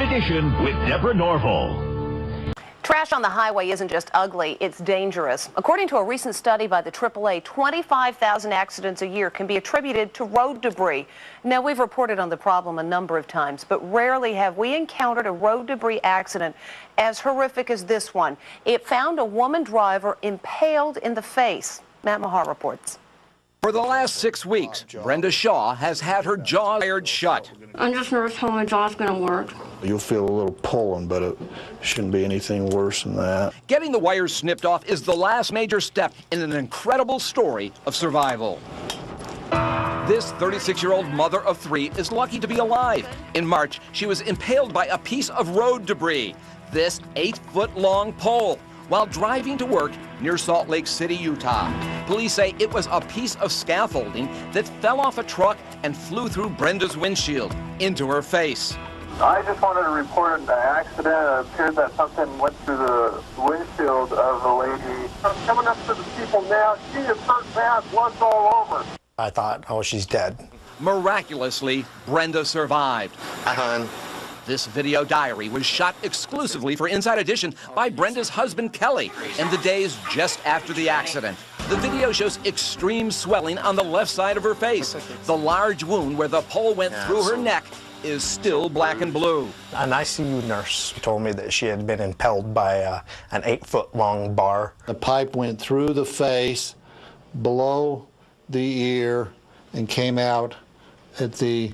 Edition with Deborah Norville. Trash on the highway isn't just ugly, it's dangerous. According to a recent study by the AAA, 25,000 accidents a year can be attributed to road debris. Now, we've reported on the problem a number of times, but rarely have we encountered a road debris accident as horrific as this one. It found a woman driver impaled in the face. Matt Mahar reports. For the last 6 weeks, Brenda Shaw has had her jaw wired shut. I'm just nervous how my jaw's going to work. You'll feel a little pulling, but it shouldn't be anything worse than that. Getting the wires snipped off is the last major step in an incredible story of survival. This 36-year-old mother of 3 is lucky to be alive. In March, she was impaled by a piece of road debris, this 8-foot-long pole, while driving to work near Salt Lake City, Utah. Police say it was a piece of scaffolding that fell off a truck and flew through Brenda's windshield into her face. I just wanted to report an accident. It appeared that something went through the windshield of a lady. I'm coming up to the people now. She is hurt bad, blood's all over. I thought, oh, she's dead. Miraculously, Brenda survived. This video diary was shot exclusively for Inside Edition by Brenda's husband, Kelly, in the days just after the accident. The video shows extreme swelling on the left side of her face. The large wound where the pole went through her neck is still black and blue. An ICU nurse told me that she had been impaled by an 8-foot-long bar. The pipe went through the face, below the ear, and came out at the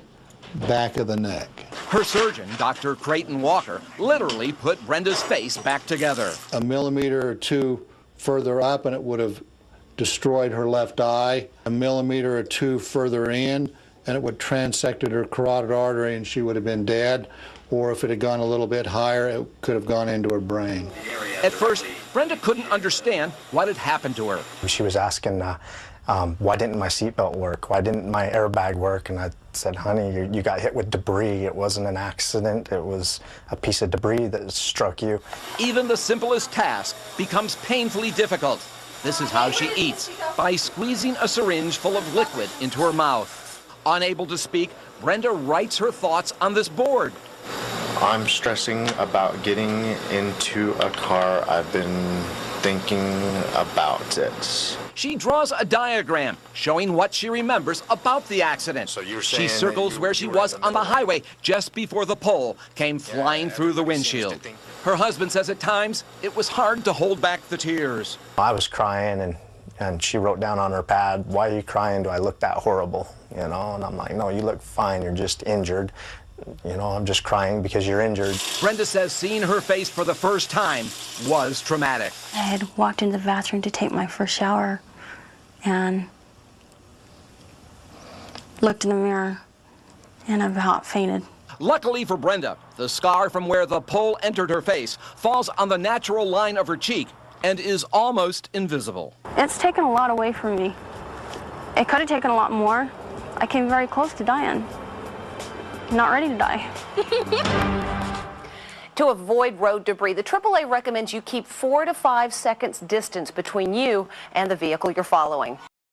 back of the neck. Her surgeon, Dr. Creighton Walker, literally put Brenda's face back together. A millimeter or two further up and it would have destroyed her left eye. A millimeter or two further in and it would transected her carotid artery and she would have been dead. Or if it had gone a little bit higher, it could have gone into her brain. At first, Brenda couldn't understand what had happened to her. She was asking, why didn't my seatbelt work? Why didn't my airbag work? And I said, honey, you got hit with debris. It wasn't an accident. It was a piece of debris that struck you. Even the simplest task becomes painfully difficult. This is how she eats, by squeezing a syringe full of liquid into her mouth. Unable to speak, Brenda writes her thoughts on this board. I'm stressing about getting into a car. I've been thinking about it. She draws a diagram showing what she remembers about the accident. So you're she saying circles where she was on the highway just before the pole came flying through the windshield. Her husband says at times it was hard to hold back the tears. I was crying and she wrote down on her pad, why are you crying? Do I look that horrible? You know, and I'm like, no, you look fine. You're just injured. You know, I'm just crying because you're injured. Brenda says seeing her face for the first time was traumatic. I had walked into the bathroom to take my first shower and looked in the mirror and I about fainted. Luckily for Brenda, the scar from where the pole entered her face falls on the natural line of her cheek and is almost invisible. It's taken a lot away from me. It could have taken a lot more. I came very close to dying. Not ready to die. To avoid road debris, the AAA recommends you keep 4 to 5 seconds distance between you and the vehicle you're following.